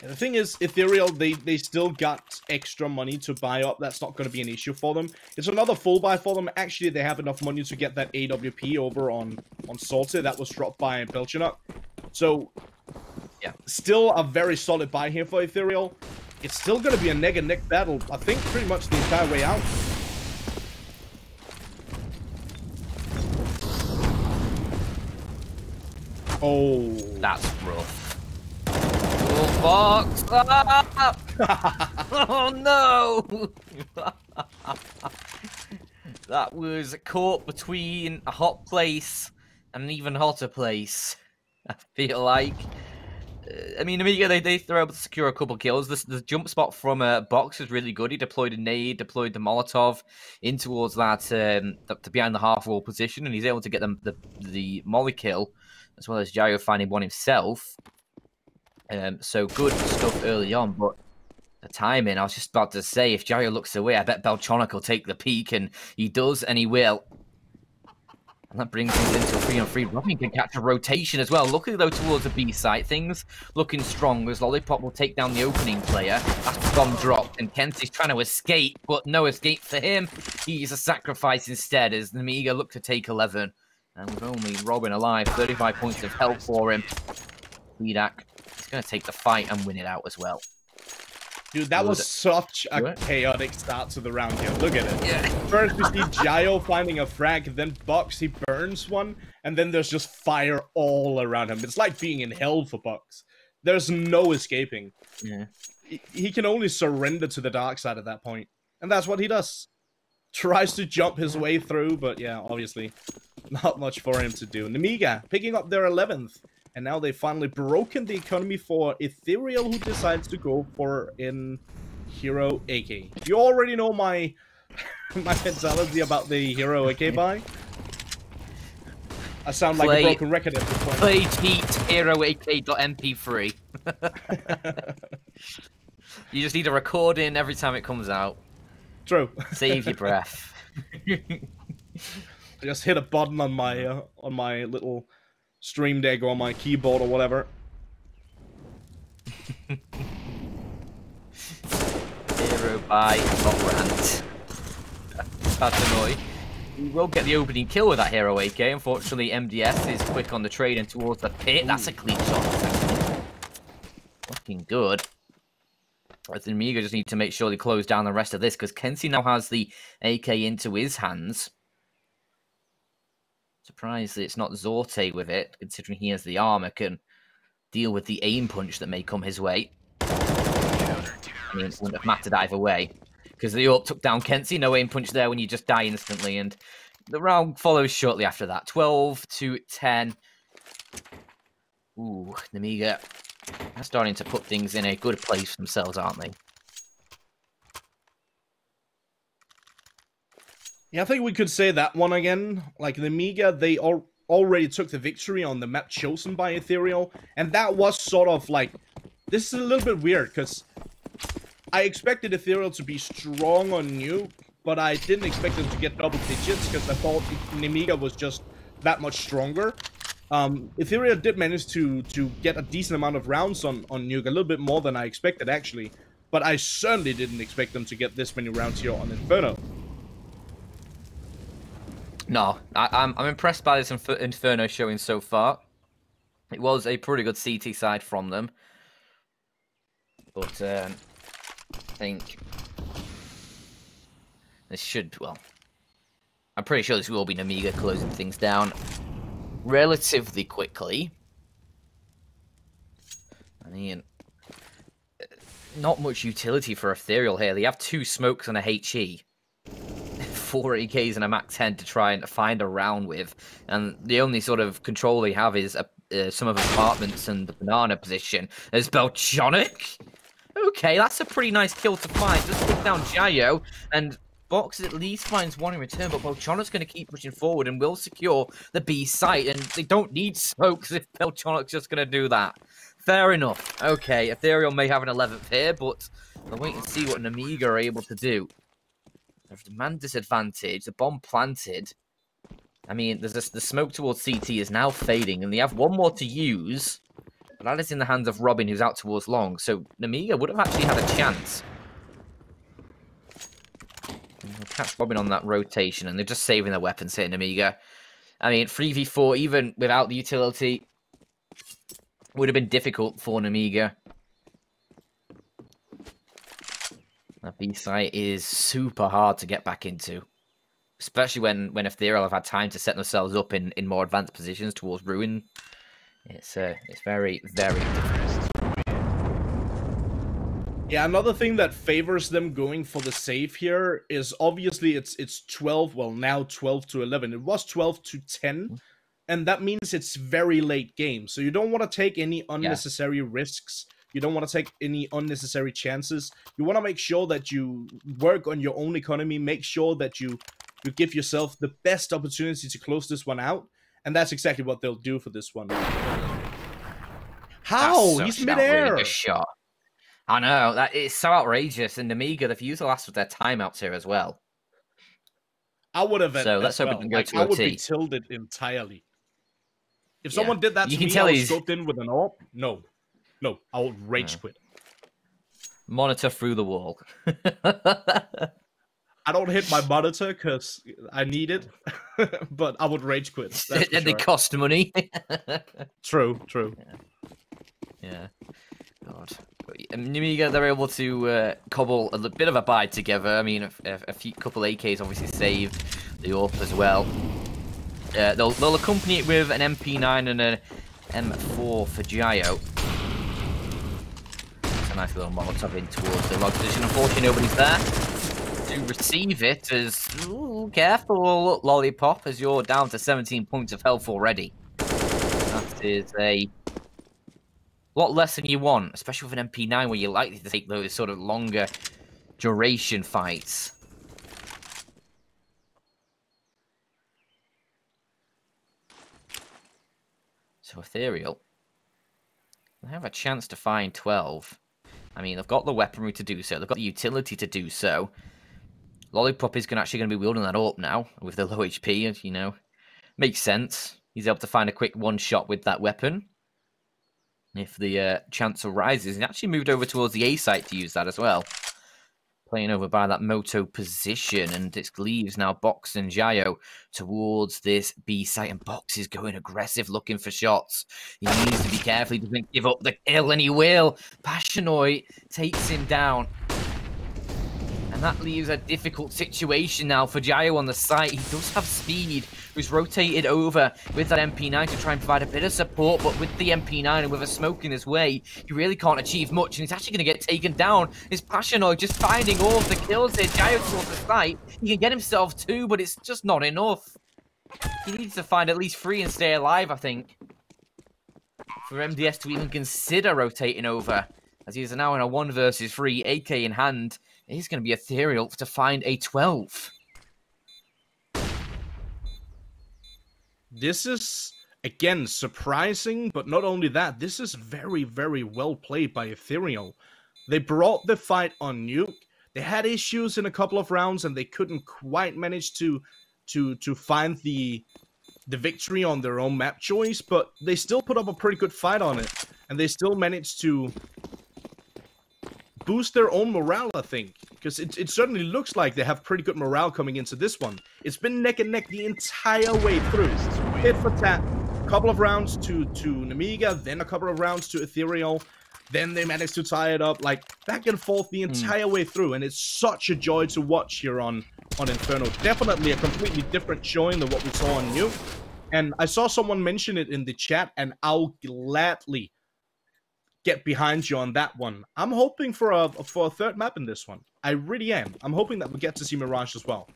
Speaker 1: Yeah, the thing is, Ethereal, they still got extra money to buy up. That's not going to be an issue for them. It's another full buy for them. Actually, they have enough money to get that AWP over on Salty. That was dropped by Belchonok. So, yeah, still a very solid buy here for Ethereal. It's still going to be a neck and neck battle, I think, pretty much the entire way out. Oh,
Speaker 2: that's rough. Box. Oh no! That was caught between a hot place and an even hotter place. I feel like. I mean, Nemiga, they're able to secure a couple kills. The jump spot from Box is really good. He deployed a nade, deployed the Molotov in towards that behind the half wall position, and he's able to get them the molly kill, as well as Jayo finding one himself. So good stuff early on, but the timing, I was just about to say, if Jayo looks away, I bet Belchonic will take the peak, and he does, and he will. And that brings us into a 3-on-3. Robin can catch a rotation as well. Luckily, though, towards the B site, things looking strong as Lollipop will take down the opening player. That's the bomb dropped, and Kenzie's trying to escape, but no escape for him. He's a sacrifice instead, as Nemiga look to take 11. And with only Robin alive, 35 points of health for him. Speedak is going to take the fight and win it out as well.
Speaker 1: Dude, that was such a chaotic start to the round here. Look at it.
Speaker 2: Yeah.
Speaker 1: First, we see Jayo finding a frag, then Box, he burns one, and then there's just fire all around him. It's like being in hell for Box. There's no escaping.
Speaker 2: Yeah.
Speaker 1: He can only surrender to the dark side at that point. And that's what he does. Tries to jump his way through, but yeah, obviously, not much for him to do. Nemiga picking up their 11th. And now they've finally broken the economy for Ethereal, who decides to go for an Hero AK. You already know my mentality about the Hero AK buy. I sound like a broken record at this point.
Speaker 2: Play cheat HeroAK.mp3. You just need to record in every time it comes out.
Speaker 1: True.
Speaker 2: Save your breath.
Speaker 1: I just hit a button on my little Stream Deck or on my keyboard or whatever.
Speaker 2: Hero by Valorant. That's annoying. We will get the opening kill with that Hero AK. Unfortunately, MDS is quick on the trade and towards the pit. That's a clean shot. Looking good. I think Nemiga just need to make sure they close down the rest of this, because Kenzie now has the AK into his hands. Surprised that it's not Zorte with it, considering he has the armor, can deal with the aim punch that may come his way. I mean, it wouldn't have mattered either way, because the AWP took down Kenzie, no aim punch there when you just die instantly, and the round follows shortly after that. 12-10. Ooh, Nemiga are starting to put things in a good place for themselves, aren't they?
Speaker 1: Yeah, I think we could say that one again. Like, Nemiga, they already took the victory on the map chosen by Ethereal, and that was sort of like... This is a little bit weird, because I expected Ethereal to be strong on Nuke, but I didn't expect them to get double digits, because I thought Nemiga was just that much stronger. Ethereal did manage to get a decent amount of rounds on Nuke, a little bit more than I expected, actually. but I certainly didn't expect them to get this many rounds here on Inferno.
Speaker 2: No, I'm impressed by this Inferno showing so far. It was a pretty good CT side from them. But I think this should, well, I'm pretty sure this will be Nemiga closing things down relatively quickly. I mean, not much utility for Ethereal here. They have 2 smokes and a HE. 4 AKs and a Mac 10 to try and find a round with. And the only sort of control they have is some of apartments and the banana position. There's Belchonic. Okay, that's a pretty nice kill to find. Just put down Jayo, and Box at least finds one in return, but Belchonic's going to keep pushing forward and will secure the B site, and they don't need smokes if Belchonic's just going to do that. Fair enough. Okay, Ethereal may have an 11th here, but we'll wait and see what Nemiga are able to do. There's a man disadvantage, the bomb planted. I mean, the smoke towards CT is now fading, and they have one more to use. But that is in the hands of Robin, who's out towards long. So Nemiga would have actually had a chance. We'll catch Robin on that rotation, and they're just saving their weapons here, Nemiga. I mean, 3v4, even without the utility, would have been difficult for Nemiga. That B site is super hard to get back into. Especially when Ethereal have had time to set themselves up in more advanced positions towards Ruin. It's very, very difficult.
Speaker 1: Yeah, another thing that favors them going for the save here is obviously it's 12, well now 12 to 11. It was 12 to 10, and that means it's very late game. So you don't want to take any unnecessary risks. You don't want to take any unnecessary chances. You want to make sure that you work on your own economy, make sure that you give yourself the best opportunity to close this one out. And that's exactly what they'll do for this one. How? He's midair.
Speaker 2: Shot. I know, that is so outrageous. And Nemiga, they've used the last of their timeouts here as well.
Speaker 1: I would have.
Speaker 2: So let's hope it can go to
Speaker 1: I
Speaker 2: OT.
Speaker 1: would be tilted entirely. If someone did that to me, I was scoped in with an AWP. No, I would rage quit.
Speaker 2: Monitor through the wall.
Speaker 1: I don't hit my monitor because I need it, but I would rage quit.
Speaker 2: And they cost money.
Speaker 1: True.
Speaker 2: Yeah. God. Nemiga, they're able to cobble a bit of a buy together. I mean, a couple AKs obviously saved the AWP as well. They'll accompany it with an MP9 and an M4 for Jayo. It's a nice little Molotov in towards the log position. Unfortunately, nobody's there to receive it. As careful, Lollipop, as you're down to 17 points of health already. That is a lot less than you want, especially with an MP9 where you're likely to take those sort of longer duration fights. So Ethereal, they have a chance to find 12. I mean, they've got the weaponry to do so. They've got the utility to do so. Lollipop is actually going to be wielding that up now with the low HP, you know. Makes sense. He's able to find a quick one-shot with that weapon. If the chance arises, he actually moved over towards the A site to use that as well. Playing over by that Moto position, and it leaves now Box and Jayo towards this B site, and Box is going aggressive, looking for shots. He needs to be careful, he doesn't give up the kill, and he will. Passionoi takes him down. And that leaves a difficult situation now for Jayo on the site. He does have speed, who's rotated over with that MP9 to try and provide a bit of support, but with the MP9 and with a smoke in his way, he really can't achieve much, and he's actually going to get taken down. His Passionoi just finding all of the kills here. Jayo towards the site. He can get himself 2, but it's just not enough. He needs to find at least 3 and stay alive, I think, for MDS to even consider rotating over, as he is now in a 1 versus 3, AK in hand. It is going to be Ethereal to find a 12.
Speaker 1: This is, again, surprising, but not only that, this is very, very well played by Ethereal. They brought the fight on Nuke. They had issues in a couple of rounds, and they couldn't quite manage to find the victory on their own map choice, but they still put up a pretty good fight on it, and they still managed to boost their own morale, I think. Because it certainly looks like they have pretty good morale coming into this one. It's been neck and neck the entire way through. Hit for tat. Couple of rounds to Nemiga, then a couple of rounds to ETHEREAL. Then they managed to tie it up, like, back and forth the entire way through. And it's such a joy to watch here on Inferno. Definitely a completely different showing than what we saw on New. And I saw someone mention it in the chat, and I'll gladly get behind you on that one. I'm hoping for a third map in this one. I really am. I'm hoping that we get to see Mirage as well.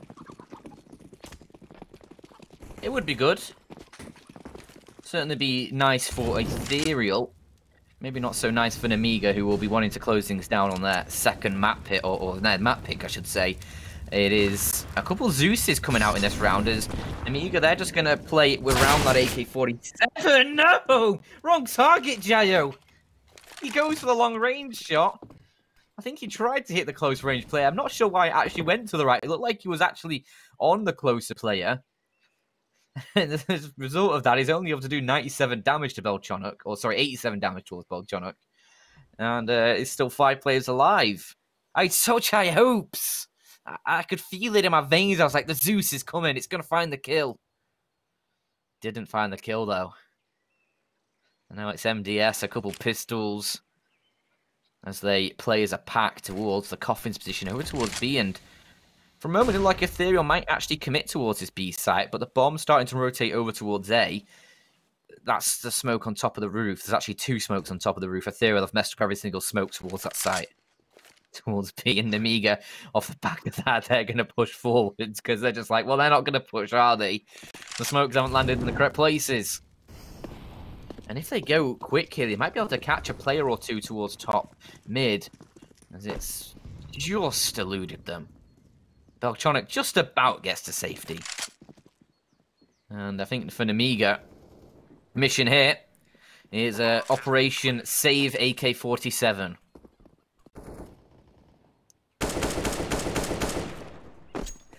Speaker 2: It would be good. Certainly be nice for ETHEREAL. Maybe not so nice for Nemiga, who will be wanting to close things down on their second map pick, or their map pick, I should say. It is a couple Zeuses coming out in this round, as Nemiga, they're just going to play around that AK-47. No! Wrong target, Jayo! He goes for the long-range shot. I think he tried to hit the close-range player. I'm not sure why it actually went to the right. It looked like he was actually on the closer player. And as a result of that, he's only able to do 97 damage to Belchonok. Or, sorry, 87 damage towards Belchonok. And it's still 5 players alive. I had such high hopes. I could feel it in my veins. I was like, the Zeus is coming. It's going to find the kill. Didn't find the kill, though. And now it's MDS, a couple pistols. As they play as a pack towards the Coffin's position, over towards B. And for a moment, it looked like ETHEREAL might actually commit towards his B site, but the bomb's starting to rotate over towards A. That's the smoke on top of the roof. There's actually 2 smokes on top of the roof. ETHEREAL have messed up every single smoke towards that site. Towards B, and Nemiga, off the back of that, they're going to push forwards, because they're just like, well, they're not going to push, are they? The smokes haven't landed in the correct places. And if they go quick here, they might be able to catch a player or 2 towards top mid, as it's just eluded them. Belchonok just about gets to safety. And I think for Nemiga, mission here is Operation Save AK-47.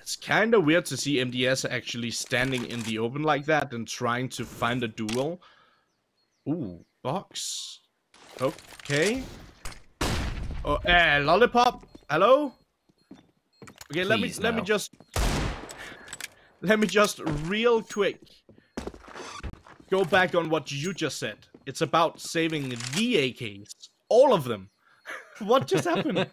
Speaker 1: It's kind of weird to see MDS actually standing in the open like that and trying to find a duel. Ooh, box. Okay. Oh, Lollipop. Hello. Okay, let me just real quick go back on what you just said. It's about saving the AKs, all of them. What just happened?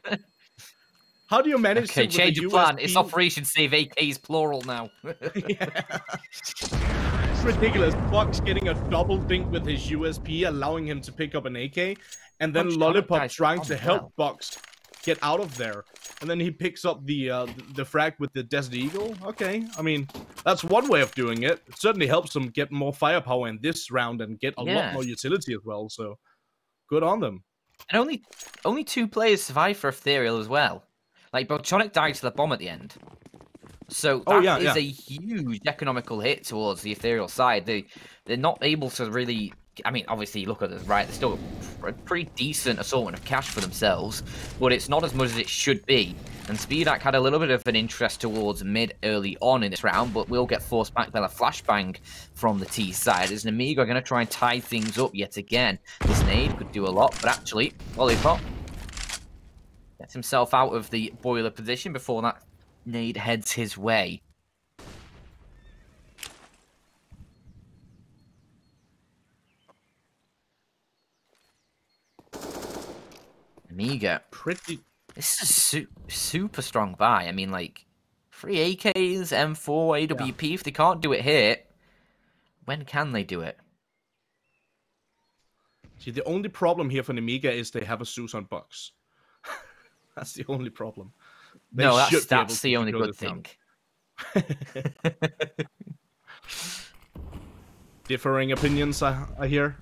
Speaker 1: How do you manage to
Speaker 2: change of plan? It's Operation Save AKs plural now.
Speaker 1: It's ridiculous. Fox getting a double dink with his USP, allowing him to pick up an AK, and then Lollipop trying to help Box get out of there. And then he picks up the frag with the Desert Eagle. Okay, I mean, that's one way of doing it. It certainly helps them get more firepower in this round and get a lot more utility as well, so good on them.
Speaker 2: And only 2 players survive for ETHEREAL as well. Like, Belchonok died to the bomb at the end. So that is a huge economical hit towards the ETHEREAL side. They're not able to really... I mean, obviously, look at this, right? They're still a pretty decent assortment of cash for themselves, but it's not as much as it should be. And Speedak had a little bit of an interest towards mid early on in this round, but will get forced back by the flashbang from the T side, as Nemiga are going to try and tie things up yet again. This nade could do a lot, but actually, Lollipop gets himself out of the boiler position before that nade heads his way. Nemiga. This is a super strong buy. I mean, like, 3 AKs, M4, AWP. Yeah. If they can't do it here, when can they do it?
Speaker 1: See, the only problem here for Nemiga is they have a Zeus on box. That's the only problem.
Speaker 2: No, that's the only good thing.
Speaker 1: Differing opinions, I hear.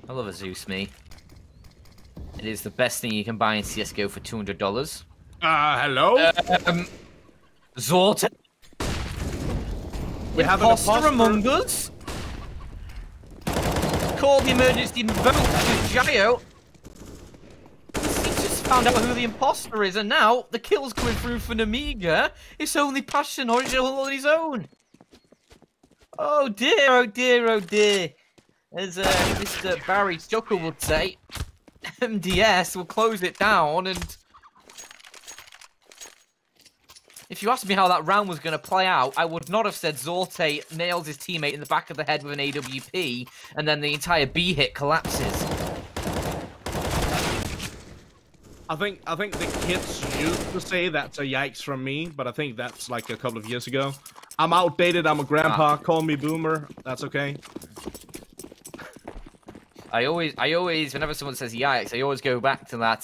Speaker 2: I love a Zeus, me. It is the best thing you can buy in CSGO for $200.
Speaker 1: Hello?
Speaker 2: Zorta?
Speaker 1: We have an imposter
Speaker 2: among us? Call the emergency vote to Jayo. He just found out who the imposter is, and now the kill's coming through for Nemiga. It's only Passion Original on his own. Oh dear, oh dear, oh dear. As Mr. Barry Chuckle would say, MDS will close it down, and if you asked me how that round was going to play out, I would not have said Zorte nails his teammate in the back of the head with an AWP, and then the entire B hit collapses.
Speaker 1: I think the kids used to say that's a yikes from me, but I think that's like a couple of years ago. I'm outdated, I'm a grandpa, call me boomer, that's okay.
Speaker 2: I always, whenever someone says yikes, I always go back to that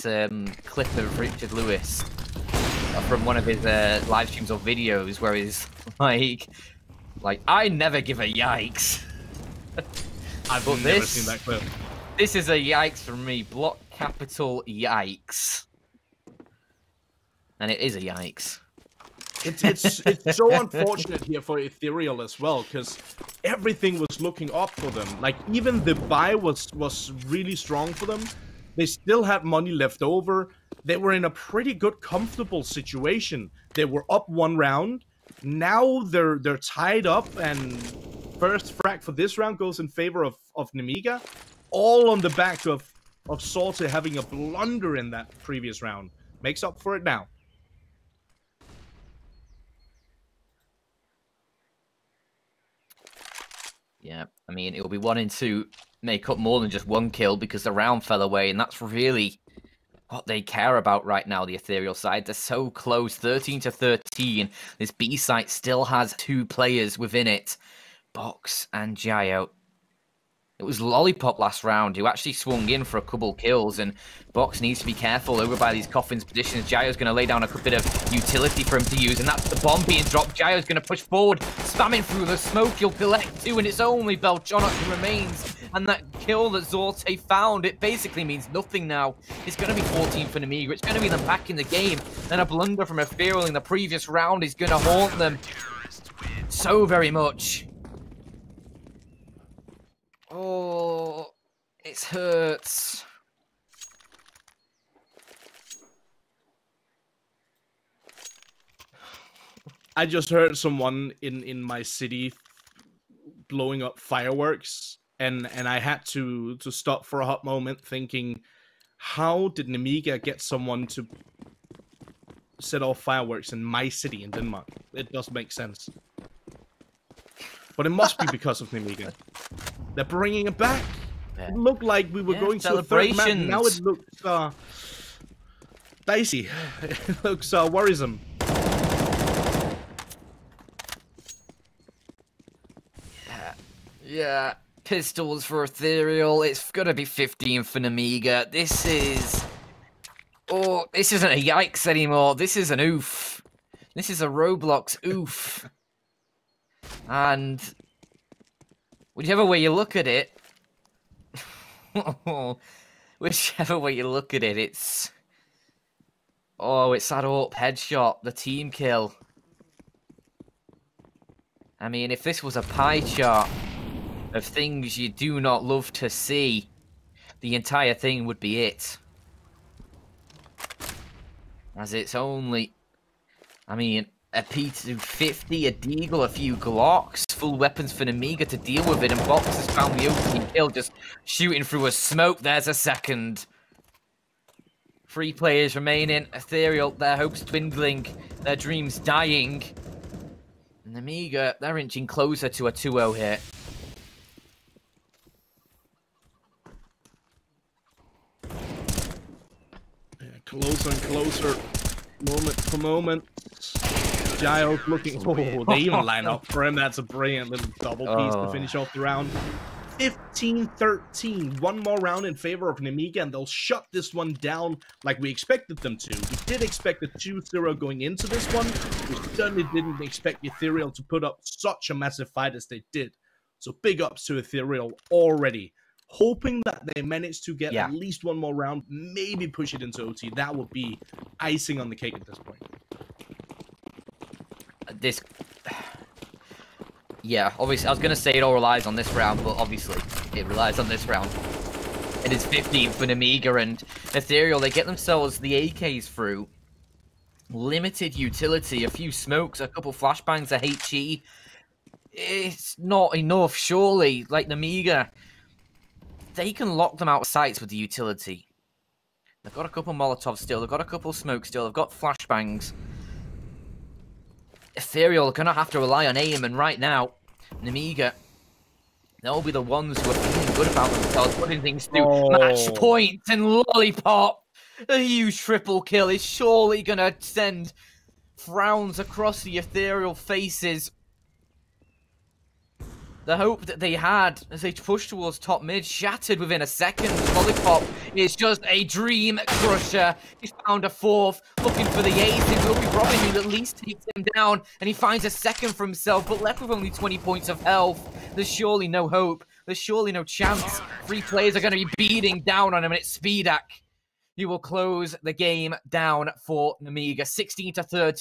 Speaker 2: clip of Richard Lewis from one of his live streams or videos where he's like, I never give a yikes.
Speaker 1: I've never seen that clip.
Speaker 2: This is a yikes from me. Block capital yikes. And it is a yikes.
Speaker 1: It's so unfortunate here for Ethereal as well, because everything was looking up for them. Like, even the buy was really strong for them. They still had money left over. They were in a pretty good, comfortable situation. They were up one round. Now they're tied up, and first frag for this round goes in favor of Nemiga. All on the back of Salty having a blunder in that previous round. Makes up for it now.
Speaker 2: Yeah, I mean, it'll be wanting to make up more than just one kill because the round fell away, and that's really what they care about right now, the Ethereal side. They're so close, 13-13. This B site still has 2 players within it, Box and Gio. It was Lollipop last round who actually swung in for a couple kills, and Box needs to be careful over by these coffins positions. Gio's going to lay down a bit of utility for him to use, and that's the bomb being dropped. Gio's going to push forward, spamming through the smoke. He'll collect 2, and it's only Belchonok who remains. And that kill that Zorte found, it basically means nothing now. It's going to be 14 for Nemiga. It's going to be them back in the game. Then a blunder from Ethereal in the previous round is going to haunt them so very much. Oh, it hurts.
Speaker 1: I just heard someone in my city blowing up fireworks, and I had to stop for a hot moment thinking, how did Nemiga get someone to set off fireworks in my city in Denmark? It doesn't make sense. But it must be because of Nemiga. They're bringing it back. Yeah. It looked like we were going to a third map. Now it looks dicey. It looks worrisome.
Speaker 2: Yeah, pistols for Ethereal. It's gonna be 15 for Nemiga. This is... Oh, this isn't a yikes anymore. This is an oof. This is a Roblox oof. And whichever way you look at it, whichever way you look at it, it's... Oh, it's that AWP headshot, the team kill. I mean, if this was a pie chart of things you do not love to see, the entire thing would be it. As it's only... I mean... A P250, a Deagle, a few Glocks, full weapons for Nemiga to deal with it, and Box has found the opening kill, just shooting through a smoke. There's a second. 3 players remaining. Ethereal, their hopes dwindling, their dreams dying. And Nemiga, they're inching closer to a 2-0 hit.
Speaker 1: Yeah, closer and closer, moment for moment. Giles looking... Oh, they even line up for him. That's a brilliant little double piece to finish off the round. 15-13. One more round in favor of Nemiga, and they'll shut this one down like we expected them to. We did expect a 2-0 going into this one. We certainly didn't expect Ethereal to put up such a massive fight as they did. So big ups to Ethereal already. Hoping that they manage to get at least one more round, maybe push it into OT. That would be icing on the cake at this point.
Speaker 2: Yeah, obviously, I was going to say it all relies on this round, but obviously, it relies on this round. It is 15 for Nemiga and Ethereal. They get themselves the AKs through. Limited utility, a few smokes, a couple flashbangs, a HE. It's not enough, surely. Like Nemiga, they can lock them out of sights with the utility. They've got a couple Molotovs still. They've got a couple smokes still. They've got flashbangs. Ethereal are going to have to rely on aim, and right now, Nemiga, they'll be the ones who are feeling good about themselves, putting things through match points and lollipop. A huge triple kill is surely going to send frowns across the Ethereal faces. The hope that they had as they pushed towards top mid shattered within a second. Lollipop is just a dream crusher. He's found a fourth, looking for the ace. It will be Robin who at least takes him down, and he finds a second for himself, but left with only 20 points of health. There's surely no hope. There's surely no chance. 3 players are going to be beating down on him, and it's Speedak. He will close the game down for Nemiga, 16-13.